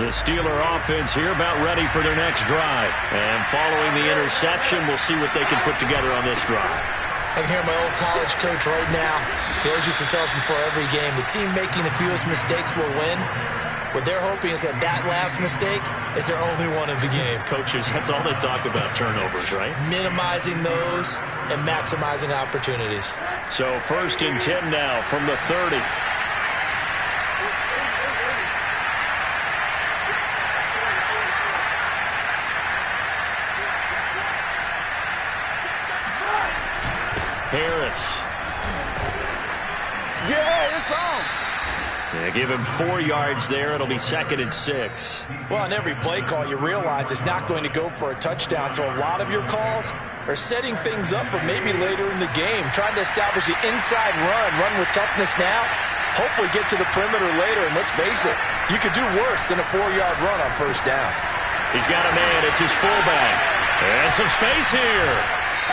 The Steeler offense here about ready for their next drive. And following the interception, we'll see what they can put together on this drive. I can hear my old college coach right now. He always used to tell us before every game, the team making the fewest mistakes will win. What they're hoping is that last mistake is their only one of the game. Coaches, that's all they talk about, turnovers, right? Minimizing those and maximizing opportunities. So 1st and 10 now from the 30. Harris. Yeah, it's on. Yeah, give him 4 yards there. It'll be 2nd and 6. Well, on every play call, you realize it's not going to go for a touchdown. So a lot of your calls are setting things up for maybe later in the game, trying to establish the inside run with toughness now, hopefully get to the perimeter later. And let's face it, you could do worse than a 4-yard run on 1st down. He's got a man. It's his fullback. And some space here.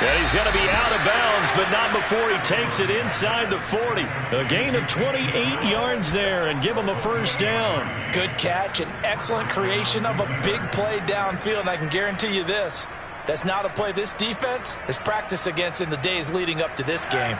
And he's going to be out of bounds, but not before he takes it inside the 40. A gain of 28 yards there and give him a 1st down. Good catch and excellent creation of a big play downfield. And I can guarantee you this, that's not a play this defense has practiced against in the days leading up to this game.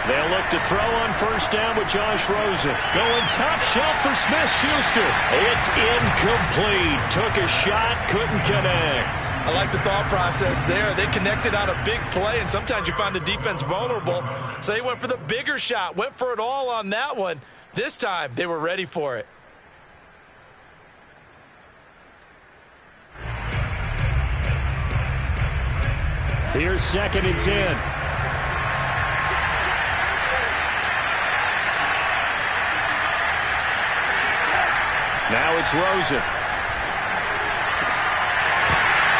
They'll look to throw on 1st down with Josh Rosen. Going top shelf for Smith-Schuster. It's incomplete. Took a shot, couldn't connect. I like the thought process there. They connected on a big play, and sometimes you find the defense vulnerable. So they went for the bigger shot, went for it all on that one. This time, they were ready for it. Here's 2nd and 10. Now it's Rosen.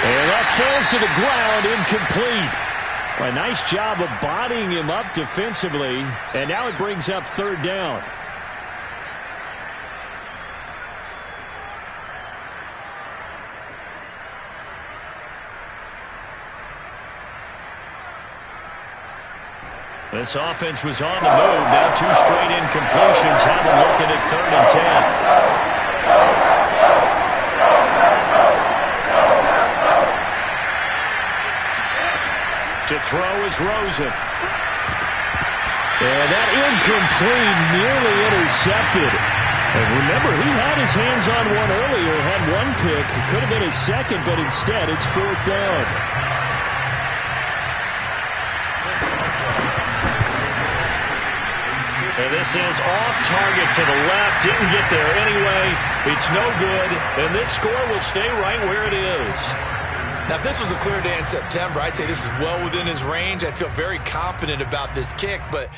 And that falls to the ground, incomplete. A nice job of bodying him up defensively. And now it brings up 3rd down. This offense was on the move. Now 2 straight incompletions have them looking at 3rd and 10. To throw is Rosen. And that incomplete, nearly intercepted. And remember, he had his hands on one earlier, had 1 pick. It could have been his 2nd, but instead it's 4th down. And this is off target to the left. Didn't get there anyway. It's no good. And this score will stay right where it is. Now, if this was a clear day in September, I'd say this is well within his range. I'd feel very confident about this kick, but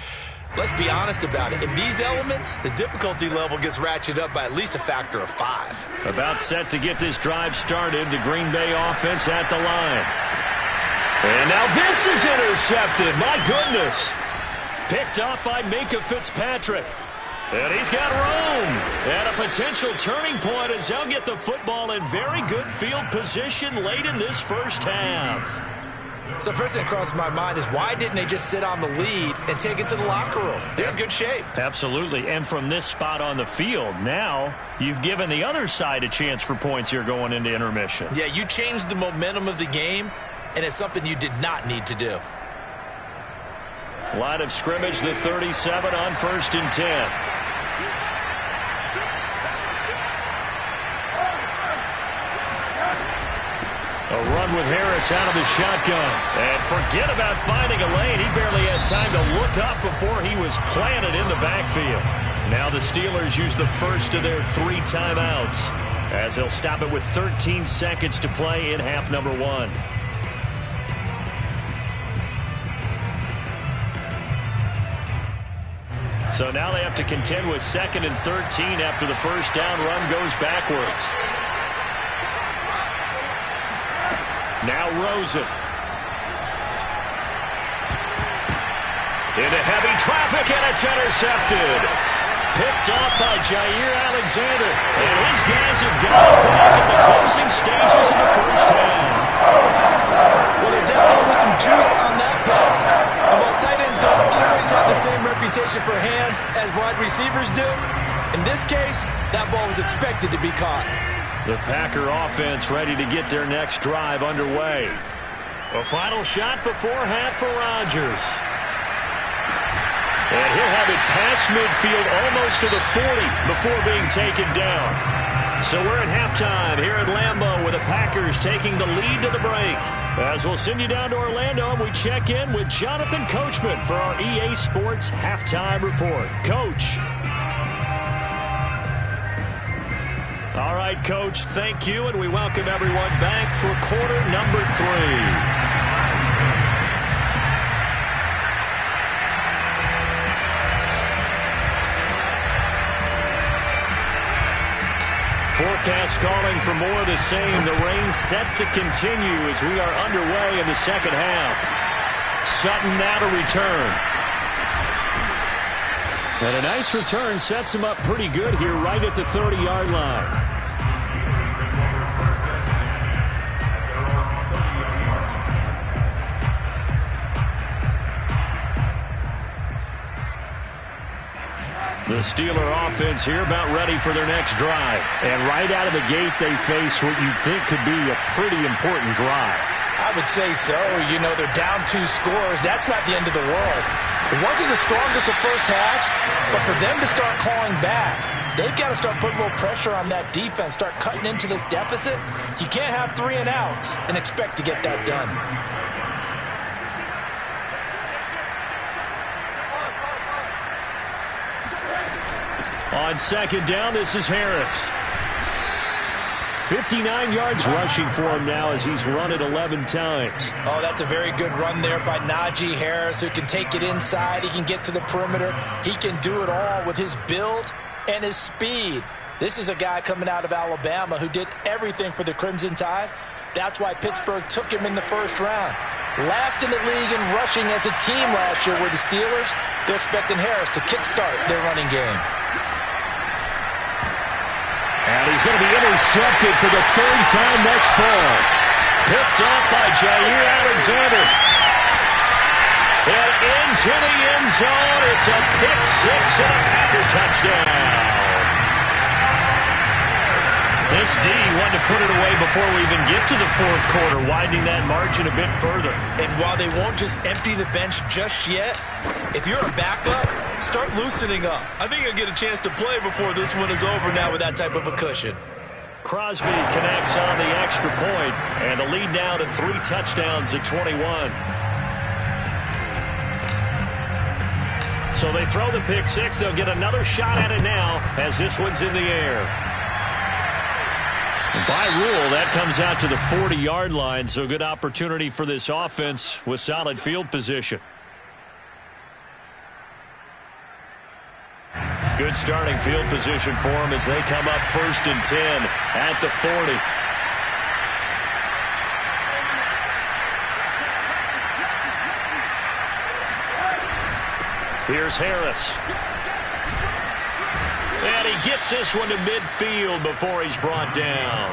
let's be honest about it. In these elements, the difficulty level gets ratcheted up by at least a factor of 5. About set to get this drive started. The Green Bay offense at the line. And now this is intercepted. My goodness. Picked up by Minkah Fitzpatrick. And he's got room. And a potential turning point as they'll get the football in very good field position late in this 1st half. So first thing that crossed my mind is why didn't they just sit on the lead and take it to the locker room? They're in good shape. Absolutely. And from this spot on the field, now you've given the other side a chance for points here going into intermission. Yeah, you changed the momentum of the game, and it's something you did not need to do. Line of scrimmage, the 37 on 1st and 10. A run with Harris out of the shotgun. And forget about finding a lane. He barely had time to look up before he was planted in the backfield. Now the Steelers use the 1st of their 3 timeouts as they'll stop it with 13 seconds to play in half number 1. So now they have to contend with 2nd and 13 after the 1st down run goes backwards. Now Rosen. Into heavy traffic, and it's intercepted. Picked off by Jair Alexander. And his guys have got it back at the closing stages of the 1st half. Well, there definitely was some juice on that pass. And while tight ends don't always have the same reputation reputation for hands as wide receivers do. In this case, that ball was expected to be caught. The Packer offense ready to get their next drive underway. A final shot before half for Rodgers. And he'll have it past midfield almost to the 40 before being taken down. So we're at halftime here at Lambeau with the Packers taking the lead to the break. As we'll send you down to Orlando and we check in with Jonathan Coachman for our EA Sports Halftime Report. Coach. All right, Coach, thank you, and we welcome everyone back for quarter number 3. Forecast calling for more of the same. The rain set to continue as we are underway in the second half. Sutton now to return. And a nice return sets him up pretty good here right at the 30-yard line. The Steeler offense here about ready for their next drive. And right out of the gate, they face what you think could be a pretty important drive. I would say so. You know, they're down 2 scores. That's not the end of the world. It wasn't the strongest of first halves, but for them to start calling back, they've got to start putting a little pressure on that defense, start cutting into this deficit. You can't have 3 and outs and expect to get that done. On second down, this is Harris. 59 yards rushing for him now as he's run it 11 times. Oh, that's a very good run there by Najee Harris, who can take it inside. He can get to the perimeter. He can do it all with his build and his speed. This is a guy coming out of Alabama who did everything for the Crimson Tide. That's why Pittsburgh took him in the first round. Last in the league in rushing as a team last year were the Steelers. They're expecting Harris to kickstart their running game. And he's going to be intercepted for the 3rd time thus far. Picked up by Jair Alexander. And into the end zone. It's a pick 6 and a Packer touchdown. This D wanted to put it away before we even get to the 4th quarter, widening that margin a bit further. And while they won't just empty the bench just yet, if you're a backup, start loosening up. I think you'll get a chance to play before this one is over now with that type of a cushion. Crosby connects on the extra point, and the lead now to 3 touchdowns at 21. So they throw the pick 6. They'll get another shot at it now as this one's in the air. By rule, that comes out to the 40-yard line, so good opportunity for this offense with solid field position. Good starting field position for them as they come up 1st and 10 at the 40. Here's Harris. And he gets this one to midfield before he's brought down.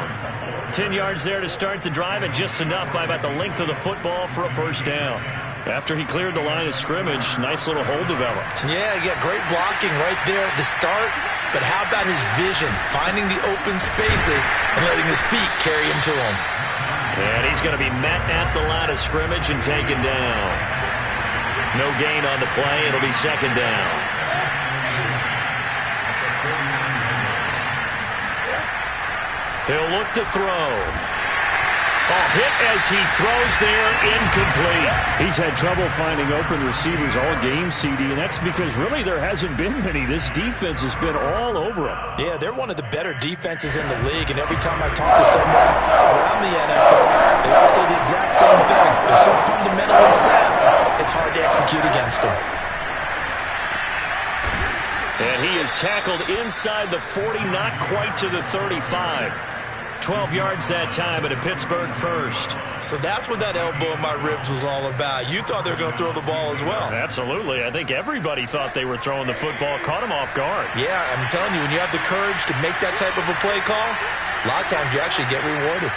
10 yards there to start the drive, and just enough by about the length of the football for a first down. After he cleared the line of scrimmage, nice little hole developed. Yeah, great blocking right there at the start. But how about his vision, finding the open spaces and letting his feet carry him to him. And he's going to be met at the line of scrimmage and taken down. No gain on the play. It'll be 2nd down. He'll look to throw. A hit as he throws there, incomplete. He's had trouble finding open receivers all game, CD, and that's because really there hasn't been many. This defense has been all over him. Yeah, they're one of the better defenses in the league, and every time I talk to someone around the NFL, they all say the exact same thing. They're so fundamentally sound, it's hard to execute against them. And he is tackled inside the 40, not quite to the 35. 12 yards that time, and a Pittsburgh first. So that's what that elbow in my ribs was all about. You thought they were going to throw the ball as well. Absolutely. I think everybody thought they were throwing the football, caught him off guard. Yeah, I'm telling you, when you have the courage to make that type of a play call, a lot of times you actually get rewarded.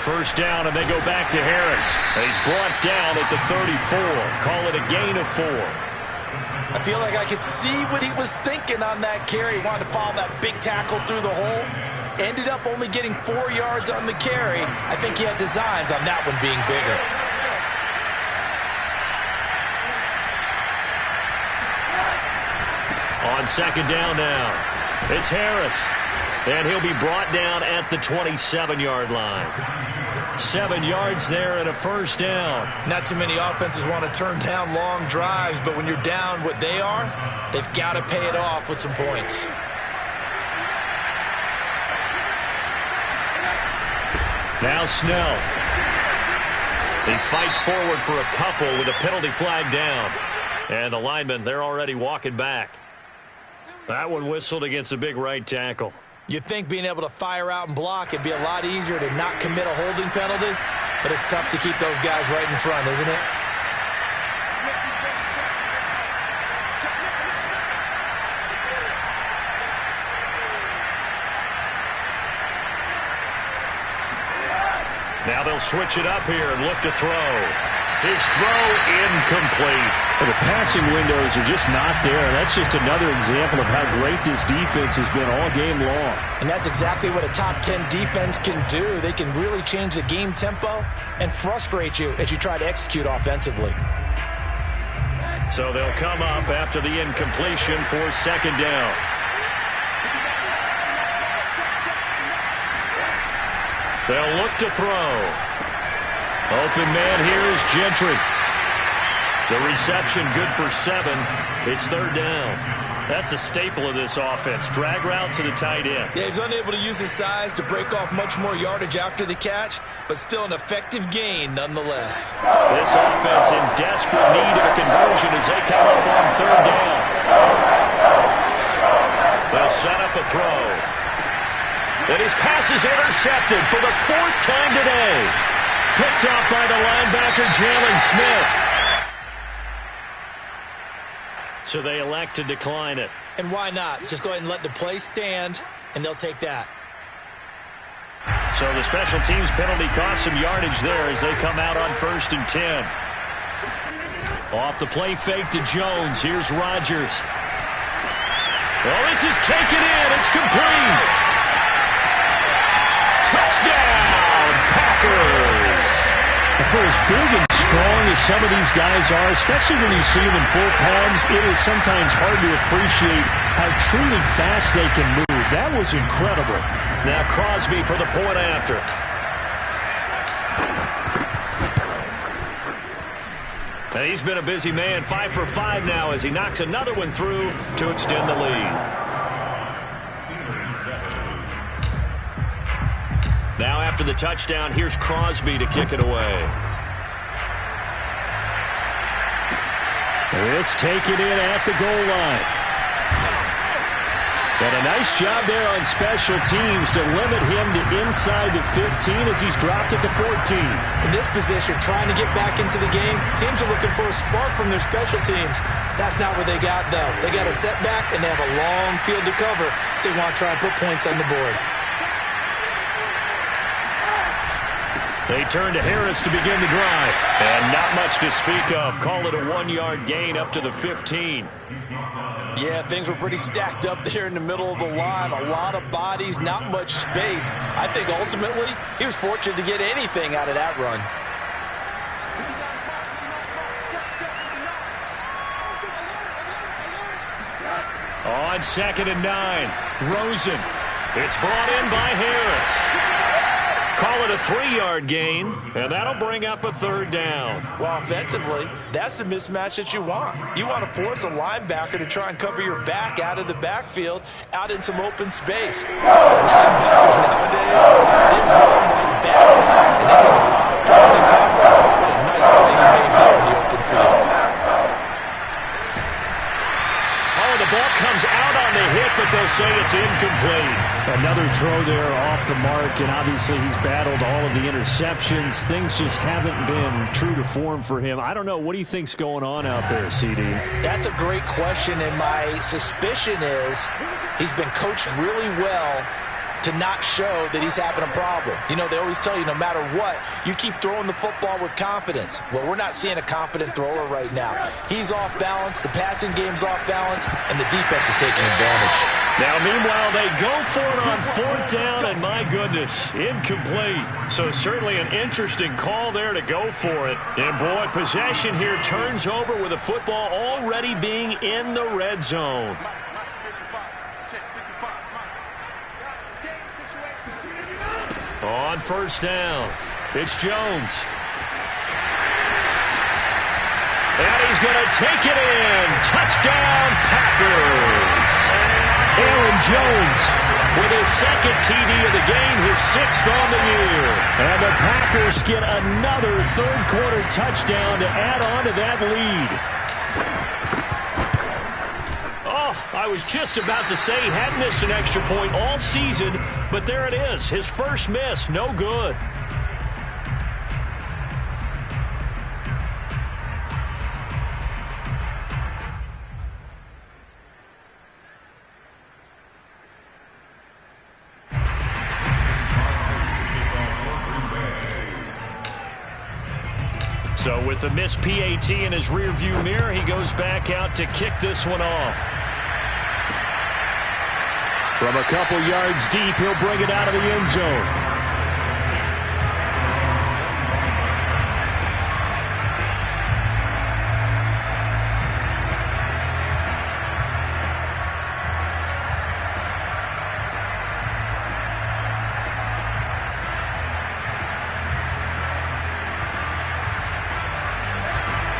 First down, and they go back to Harris. He's brought down at the 34. Call it a gain of 4. I feel like I could see what he was thinking on that carry. He wanted to follow that big tackle through the hole. Ended up only getting 4 yards on the carry. I think he had designs on that one being bigger. On second down now, it's Harris. And he'll be brought down at the 27-yard line. 7 yards there and a first down. Not too many offenses want to turn down long drives, but when you're down what they are, they've got to pay it off with some points. Now Snell. He fights forward for a couple with a penalty flag down. And the linemen, they're already walking back. That one whistled against a big right tackle. You'd think being able to fire out and block, it'd be a lot easier to not commit a holding penalty, but it's tough to keep those guys right in front, isn't it? Now they'll switch it up here and look to throw. His throw incomplete. Well, the passing windows are just not there. That's just another example of how great this defense has been all game long. And that's exactly what a top 10 defense can do. They can really change the game tempo and frustrate you as you try to execute offensively. So they'll come up after the incompletion for second down. They'll look to throw. Open man here is Gentry. The reception good for 7. It's third down. That's a staple of this offense. Drag route to the tight end. Yeah, he's unable to use his size to break off much more yardage after the catch, but still an effective gain nonetheless. This offense in desperate need of a conversion as they come up on third down. They'll set up a throw. And his pass is intercepted for the 4th time today. Picked up by the linebacker, Jalen Smith. So they elect to decline it. And why not? Just go ahead and let the play stand, and they'll take that. So the special teams penalty cost some yardage there as they come out on 1st and 10. Off the play fake to Jones. Here's Rodgers. Well, this is taken in. It's complete. Touchdown, Packers. For as big and strong as some of these guys are, especially when you see them in full pads, it is sometimes hard to appreciate how truly fast they can move. That was incredible. Now Crosby for the point after. And he's been a busy man, 5 for 5 now as he knocks another one through to extend the lead. Now after the touchdown, here's Crosby to kick it away. This taken in at the goal line. And a nice job there on special teams to limit him to inside the 15 as he's dropped at the 14. In this position, trying to get back into the game, teams are looking for a spark from their special teams. That's not what they got, though. They got a setback, and they have a long field to cover if they want to try and put points on the board. They turn to Harris to begin the drive. And not much to speak of. Call it a 1-yard gain up to the 15. Yeah, things were pretty stacked up there in the middle of the line. A lot of bodies, not much space. I think ultimately he was fortunate to get anything out of that run. On 2nd and 9, Rosen. It's brought in by Harris. Call it a 3-yard gain, and that'll bring up a third down. Well, offensively, that's the mismatch that you want. You want to force a linebacker to try and cover your back out of the backfield, out in some open space. Linebackers nowadays, they run like backs, and they take a lot of ground and cover. What a nice play he made there in the open field. Oh, the ball comes out on the hit, but they'll say it's incomplete. Another throw there off the mark, and obviously he's battled all of the interceptions. Things just haven't been true to form for him. I don't know. What do you think's going on out there, CD? That's a great question, and my suspicion is he's been coached really well to not show that he's having a problem. You know, they always tell you no matter what, you keep throwing the football with confidence. Well, we're not seeing a confident thrower right now. He's off balance, the passing game's off balance, and the defense is taking advantage. Now, meanwhile, they go for it on fourth down, and my goodness, incomplete. So certainly an interesting call there to go for it. And, boy, possession here turns over with the football already being in the red zone. On first down, it's Jones. And he's going to take it in. Touchdown, Packers. Aaron Jones with his second TD of the game, his sixth on the year. And the Packers get another third-quarter touchdown to add on to that lead. I was just about to say he hadn't missed an extra point all season, but there it is. His first miss, no good. So with the missed PAT in his rearview mirror, he goes back out to kick this one off. From a couple yards deep, he'll bring it out of the end zone.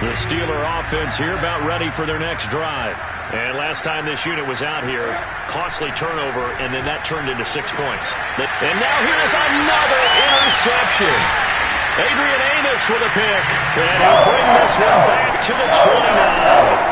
The Steeler offense here about ready for their next drive. And last time this unit was out here, costly turnover, and then that turned into 6 points. And now here's another interception. Adrian Amos with a pick. And he'll bring this one back to the 29.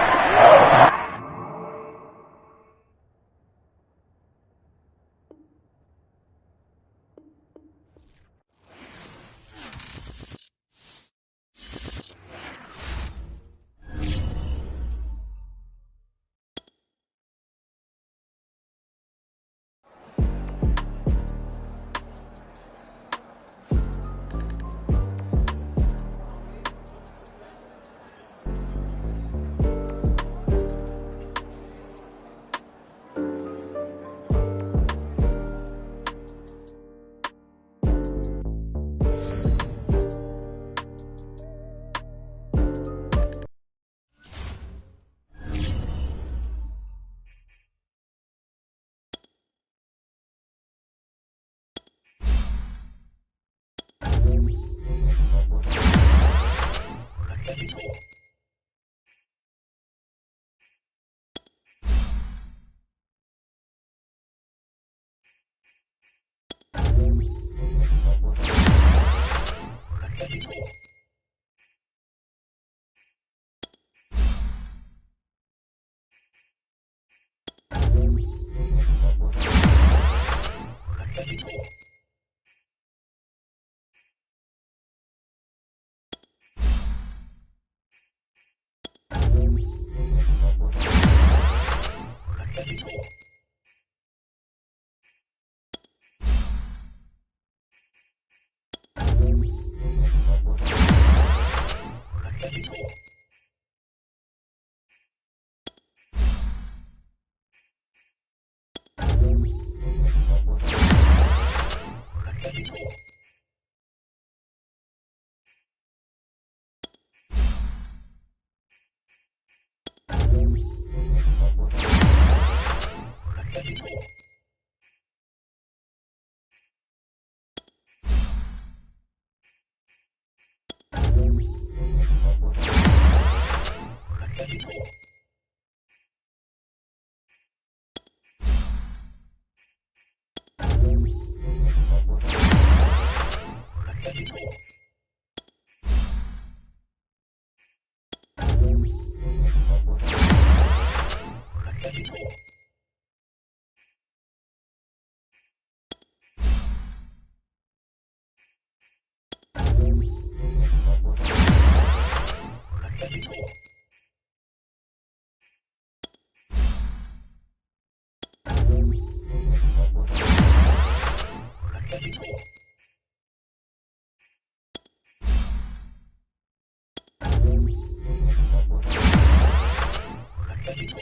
Thank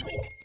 you.